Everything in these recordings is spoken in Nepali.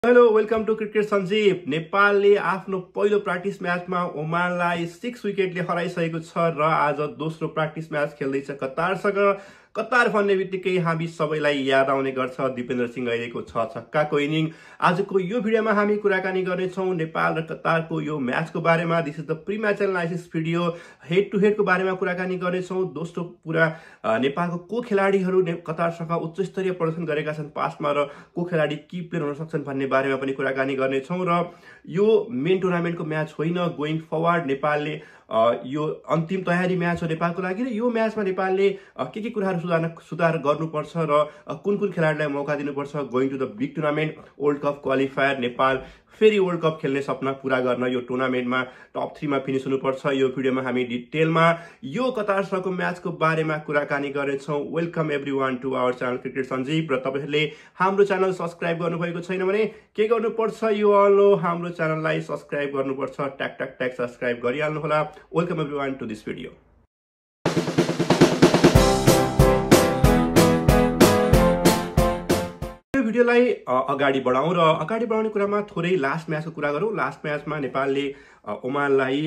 Hello welcome to cricket Sanjeev. नेपालले आफ्नो पहिलो प्र्याक्टिस म्याचमा ओमानलाई 6 विकेटले हराइसकेको छ र आज दोस्रो प्र्याक्टिस म्याच खेल्दैछ कतारसँग। कतार भन्ने बित्तिकै हामी सबैलाई याद आउने गर्छ दिपेन्द्र सिंह अहिलेको 6 छक्काको इनिङ। आजको यो भिडियोमा हामी कुराकानी गर्नेछौँ नेपाल र कतारको यो म्याचको बारेमा। This is the pre match analysis video. Head to हेडको बारेमा कुराकानी गर्नेछौँ। दोस्रो कुरा नेपालको को खेलाडीहरू कतारसँग उच्च स्तरीय प्रदर्शन गरेका छन् पास्टमा र को खेलाडी की प्लेयर हुन सक्छन् भन्ने बारेमा पनि कुराकानी गर्नेछौँ। र यो मेन टुर्नामेन्टको म्याच होइन, गोइङ फरवर्ड नेपालले यो अन्तिम तयारी म्याच हो नेपालको लागि र यो म्याचमा नेपालले के कुराहरू सुधार गर्नुपर्छ र कुन कुन खेलाडीलाई मौका दिनुपर्छ। Going to the big tournament world cup qualifier, Nepal फेरि वर्ल्ड कप खेल्ने सपना पूरा गर्न यो टुर्नामेन्टमा टप 3 मा फिनिस हुनुपर्छ। यो भिडियोमा हामी डिटेलमा यो कतारसँगको म्याचको बारेमा कुराकानी गर्नेछौँ। Welcome everyone to our channel cricket Sanjeev. र तपाईँहरूले हाम्रो च्यानल सब्सक्राइब गर्नुभएको छैन भने के गर्नुपर्छ, यो अल्लो हाम्रो च्यानललाई सब्सक्राइब गर्नुपर्छ। ट्याक ट्याक ट्याक सब्सक्राइब गरिहाल्नुहोला। Welcome everyone to this video. भिडियोलाई अगाडि बढाउँ र अगाडि बढाउने कुरामा थोरै लास्ट म्याचको कुरा गरौँ। लास्ट म्याचमा नेपालले ओमानलाई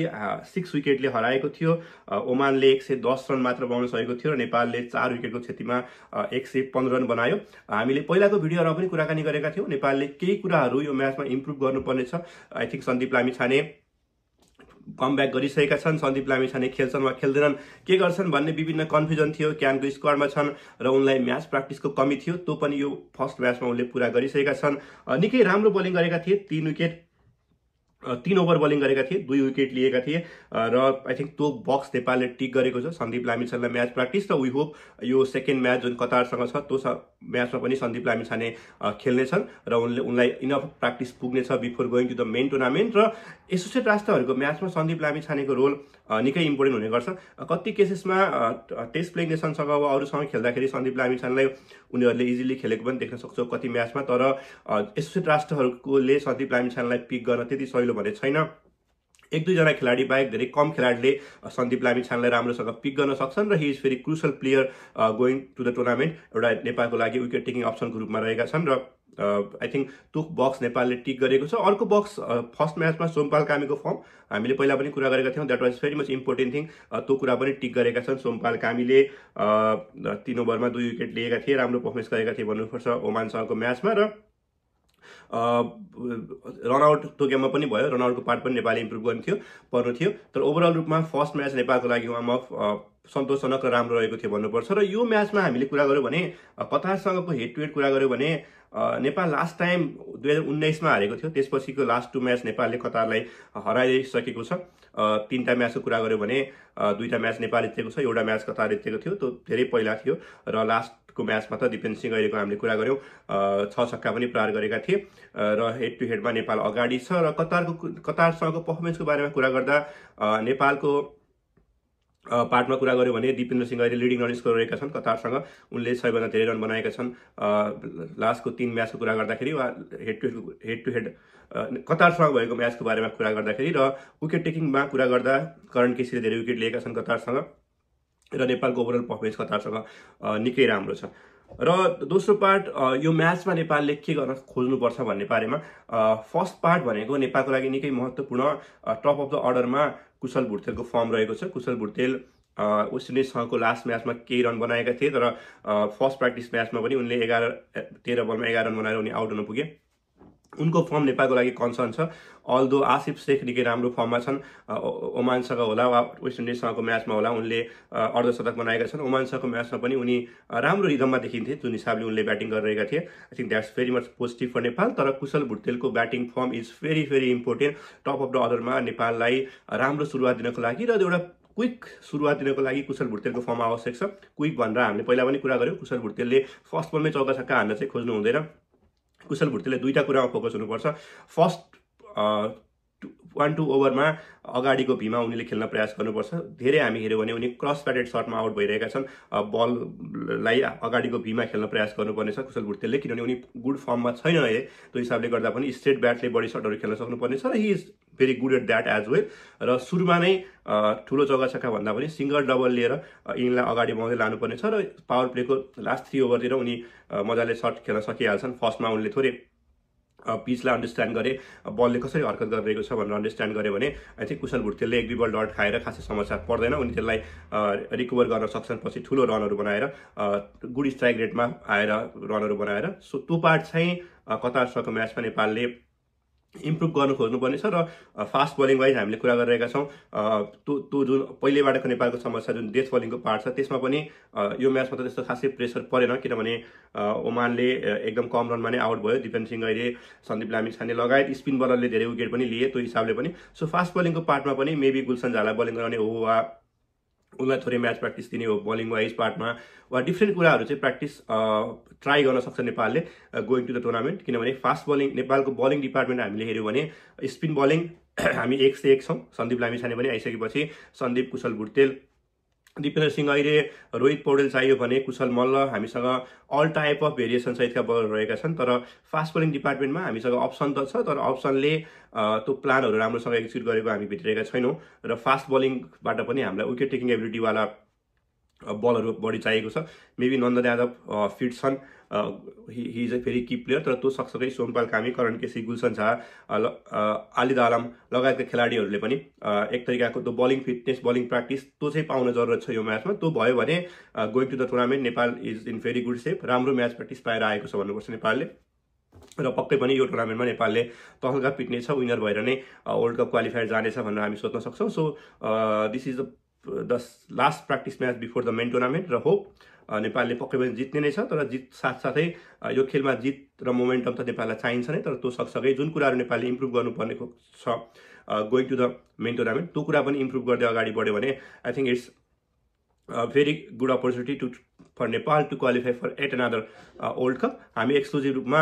6 विकेटले हराएको थियो। ओमानले 110 रन मात्र बनाउन सकेको थियो र नेपालले 4 विकेटको क्षतिमा 115 रन बनायो। हामीले पहिलाको भिडियोमा पनि कुराकानी गरेका थियौँ नेपालले केही कुराहरू यो म्याचमा इम्प्रुभ गर्नुपर्नेछ। I think Sandeep Lamichhane comeback गरिसकेका छन्। सन्दीप लामिछाने खेल्छन् वा खेल्दैनन्, के गर्छन् भन्ने विभिन्न कन्फ्युजन थियो। क्यानको स्क्वाडमा छन् र उनलाई म्याच प्र्याक्टिसको कमी थियो, त्यो पनि यो फर्स्ट म्याचमा उनले पुरा गरिसकेका छन्। निकै राम्रो बोलिङ गरेका थिए। 3 ओभर बोलिङ गरेका थिए, 2 विकेट लिएका थिए र आई थिङ्क त्यो बक्स नेपालले टिक गरेको छ सन्दीप लामिछानेलाई म्याच प्र्याक्टिस। र वी होप यो सेकेन्ड म्याच जुन कतारसँग छ त्यो म्याचमा पनि सन्दीप लामिछाने खेल्नेछन् र उनलाई इनफ प्र्याक्टिस पुग्नेछ before going to the main tournament. र एसोसिएट राष्ट्रहरूको म्याचमा सन्दीप लामिछानेको रोल निकै इम्पोर्टेन्ट हुने गर्छ। कति केसेसमा टेस्ट प्लेइङ नेसनसँग वा अरूसँग खेल्दाखेरि सन्दीप लामिछानेलाई उनीहरूले इजिली खेलेको पनि देख्न सक्छौँ कति म्याचमा। तर एसोसिएट राष्ट्रहरूले सन्दीप लामिछानेलाई पिक गर्न त्यति सहिलो भने छैन। 1-2 जना खेलाडी बाहेक धेरै कम खेलाडीले सन्दीप लामिछानेलाई राम्रोसँग पिक गर्न सक्छन् र he is very crucial player going to the tournament. एउटा नेपालको लागि विकेट टेकिङ अप्सनको रूपमा रहेका छन् र आई थिङ्क त्यो बक्स नेपालले टिक गरेको छ। अर्को बक्स फर्स्ट म्याचमा सोमपाल कामीको फर्म हामीले पहिला पनि कुरा गरेका थियौँ। That was very much important thing. त्यो कुरा पनि टिक गरेका छन्। सोमपाल कामीले 3 ओभरमा 2 विकेट लिएका थिए, राम्रो पर्फर्मेन्स गरेका थिए भन्नुपर्छ ओमानसँगको म्याचमा। र रनआउट त्यो गेममा पनि भयो, रनआउटको पार्ट पनि नेपालले इम्प्रुभ पर्नु थियो। तर ओभरअल रूपमा फर्स्ट म्याच नेपालको लागि वार्म अफ सन्तोषजनक र राम्रो रहेको थियो भन्नुपर्छ। र यो म्याचमा हामीले कुरा गऱ्यौँ भने कतारसँगको हेड टु हेड कुरा गऱ्यौँ भने नेपाल लास्ट टाइम 2019 मा हारेको थियो। त्यसपछिको लास्ट 2 म्याच नेपालले कतारलाई हराइसकेको छ। 3टा म्याचको कुरा गऱ्यौँ भने 2टा म्याच नेपाल जितेको छ, 1टा म्याच कतार जितेको थियो। त्यो धेरै पहिला थियो र लास्टको म्याचमा त दिपेन्द्र सिंह अहिलेको हामीले कुरा गऱ्यौँ 6 छक्का पनि प्रहार गरेका थिए र हेड टु हेडमा नेपाल अगाडि छ। र कतारसँगको पर्फर्मेन्सको बारेमा कुरा गर्दा नेपालको पार्टमा कुरा गऱ्यो भने दिपेन्द्र सिंह अहिले लिडिङ रन स्कोर रहेका छन् कतारसँग। उनले 6 भन्दा धेरै रन बनाएका छन् लास्टको 3 म्याचको कुरा गर्दाखेरि वा हेड टु हेड कतारसँग भएको म्याचको बारेमा कुरा गर्दाखेरि। र विकेट टेकिङमा कुरा गर्दा करण केसीले धेरै विकेट लिएका छन् कतारसँग र नेपालको ओभरअल पर्फर्मेन्स कतारसँग निकै राम्रो छ। र दोस्रो पार्ट यो म्याचमा नेपालले के गर्न खोज्नुपर्छ भन्ने बारेमा। फर्स्ट पार्ट भनेको नेपालको लागि निकै महत्त्वपूर्ण टप अफ द अर्डरमा कुशल भुर्तेलको फर्म रहेको छ। कुशल भुर्तेल वेस्ट इन्डिजसँगको लास्ट म्याचमा केही रन बनाएका थिए, तर फर्स्ट प्र्याक्टिस म्याचमा पनि उनले 13 बलमा 11 रन बनाएर उनी आउट हुन पुगे। उनको फर्म नेपालको लागि कन्सर्न छ। अल्दो आसिफ शेख निकै राम्रो फर्ममा छन्। ओमानसँग होला वा वेस्ट इन्डिजसँगको म्याचमा होला उनले अर्धशतक बनाएका छन्। ओमानसँगको म्याचमा पनि उनी राम्रो रिदममा देखिन्थे जुन हिसाबले उनले ब्याटिङ गरिरहेका थिए। I think that's very much positive for Nepal. तर कुशल भुर्तेलको batting form is very very important. Top of the अर्डरमा नेपाललाई राम्रो सुरुवात दिनको लागि र एउटा क्विक सुरुवात दिनको लागि कुशल भुर्तेलको फर्म आवश्यक छ। क्विक भनेर हामीले पहिला पनि कुरा गऱ्यौँ, कुशल भुर्तेलले फर्स्ट बलमै चौका छक्का हान्न चाहिँ खोज्नु हुँदैन। कुशल भुर्तेलले 2टा कुरामा फोकस हुनुपर्छ। फर्स्ट 1-2 ओभरमा अगाडिको भीमा उनीले खेल्न प्रयास गर्नुपर्छ। धेरै हामी हेऱ्यौँ भने उनी क्रस प्याडेड सर्टमा आउट भइरहेका छन्। बललाई अगाडिको भीमा खेल्न प्रयास गर्नुपर्नेछ कुशल भुर्तेलले, किनभने उनी गुड फर्ममा छैन अहिले। त्यो हिसाबले गर्दा पनि स्ट्रेट ब्याटले बढी सर्टहरू खेल्न सक्नुपर्नेछ र he is very good at that as well. र सुरुमा नै ठुलो चौका छक्का भन्दा पनि सिङ्गल डबल लिएर यिनलाई अगाडि बढाउँदै लानुपर्नेछ र पावर प्लेको लास्ट 3 ओभरतिर उनी मजाले सर्ट खेल्न सकिहाल्छन्। फर्स्टमा उनले थोरै पिचलाई अन्डरस्ट्यान्ड गरे, बलले कसरी हरकत गरिरहेको छ भनेर अन्डरस्ट्यान्ड गऱ्यो भने आई थिङ्क कुशल भुटेलले 1-2 बल डट खाएर खासै समस्या पर्दैन। उनी त्यसलाई रिकभर गर्न सक्छन् पछि ठुलो रनहरू बनाएर गुड स्ट्राइक रेटमा आएर रनहरू बनाएर। सो त्यो पार्ट चाहिँ कतारसँगको म्याचमा नेपालले इम्प्रुभ गर्नु खोज्नुपर्ने छ। र फास्ट बलिङ वाइज हामीले कुरा गरिरहेका छौँ, त्यो जुन पहिलेबाटको नेपालको समस्या जुन डेथ बलिङको पार्ट छ त्यसमा पनि यो म्याचमा त त्यस्तो खासै प्रेसर परेन, किनभने ओमानले एकदम कम रनमा नै आउट भयो। दिपेन सिंह अहिले, सन्दीप लामिछाने लगायत स्पिन बलरले धेरै विकेट पनि लिए त्यो हिसाबले पनि। सो फास्ट बलिङको पार्टमा पनि मेबी गुलसन झालाई बलिङ गराउने हो वा उनलाई थोरै म्याच प्र्याक्टिस दिने हो बलिङ वाइज पार्टमा, वा डिफ्रेन्ट कुराहरू चाहिँ प्र्याक्टिस ट्राई गर्न सक्छ नेपालले गोइङ टु द टुर्नामेन्ट। किनभने फास्ट बलिङ नेपालको बलिङ डिपार्टमेन्ट हामीले हेऱ्यौँ भने स्पिन बलिङ हामी 1 से 1 छौँ। सन्दीप लामिछाने पनि आइसकेपछि सन्दीप, कुशल भुटेल, दिपेन्द्र सिंह अहिले, रोहित पौडेल चाहियो भने कुशल मल्ल, हामीसँग अल टाइप अफ भेरिएसन सहितका बलर रहेका छन्। तर फास्ट बलिङ डिपार्टमेन्टमा हामीसँग अप्सन त छ, तर अप्सनले त्यो प्लानहरू राम्रोसँग एक्जिक्युट गरेको हामी भेटिरहेका छैनौँ। र फास्ट बलिङबाट पनि हामीलाई विकेट टेकिङ एबिलिटीवाला बलहरू बढी चाहिएको छ। मेबी नन्दन यादव फिट छन्, he is a very key player, तर त्यो सँगसँगै सोमपाल कामी, करण केसी, गुलसन झा, आलिद आलम लगायतका खेलाडीहरूले पनि एक तरिकाको त्यो बलिङ फिटनेस, बलिङ प्र्याक्टिस त्यो चाहिँ पाउन जरुरत छ यो म्याचमा। त्यो भयो भने going to the tournament Nepal is in very good shape. राम्रो म्याच प्र्याक्टिस पाएर आएको छ भन्नुपर्छ नेपालले। र पक्कै पनि यो टुर्नामेन्टमा नेपालले तहल्का पिट्ने छ, विनर भएर नै वर्ल्ड कप क्वालिफायर जानेछ भनेर हामी सोच्न सक्छौँ। So this is the last practice match before the main tournament, र होप नेपालले पक्कै पनि जित्ने नै छ। तर जित साथसाथै यो खेलमा जित र मोमेन्टम त नेपाललाई चाहिन्छ नै, तर त्यो सँगसँगै जुन कुराहरू नेपालले इम्प्रुभ गर्नुपर्ने छ going to the main tournament, त्यो कुरा पनि इम्प्रुभ गर्दै अगाडि बढ्यो भने I think it's very good opportunity for Nepal to qualify for at another world cup. हामी एक्सक्लुजिभ रूपमा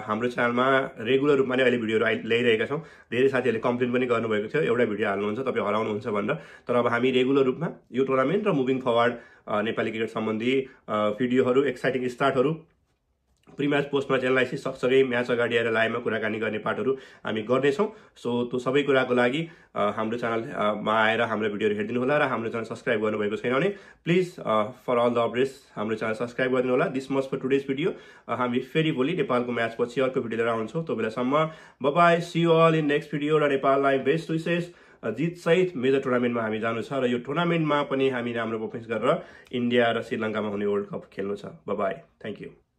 हाम्रो च्यानलमा रेगुलर रूपमा नै अहिले भिडियोहरू ल्याइरहेका छौँ। धेरै साथीहरूले कम्प्लेन पनि गर्नुभएको थियो एउटा भिडियो हाल्नुहुन्छ तपाईँ हराउनुहुन्छ भनेर, तर अब हामी रेगुलर रूपमा यो टुर्नामेन्ट र मुभिङ फरवर्ड नेपाली क्रिकेट सम्बन्धी भिडियोहरू, एक्साइटिङ स्टार्टहरू, pre match post match analysis, सँगसँगै म्याच अगाडि आएर लाइभमा कुराकानी गर्ने पार्टहरू हामी गर्नेछौँ। सो त्यो सबै कुराको लागि हाम्रो च्यानलमा आएर हाम्रो भिडियोहरू हेरिदिनु होला, र हाम्रो च्यानल सब्सक्राइब गर्नुभएको छैन भने please for all the updates हाम्रो च्यानल सब्सक्राइब गरिदिनु होला। This much for today's video. हामी फेरि भोलि नेपालको म्याच पछि अर्को भिडियो लिएर आउँछौँ। त्यो बेलासम्म bye, see you all in next video. र नेपाललाई बेस्ट विसेस, जित सहित मेजर टुर्नामेन्टमा हामी जानु छ, र यो टुर्नामेन्टमा पनि हामी राम्रो पर्फर्मेन्स गरेर इन्डिया र श्रीलङ्कामा हुने वर्ल्ड कप खेल्नु छ। Bye, thank you.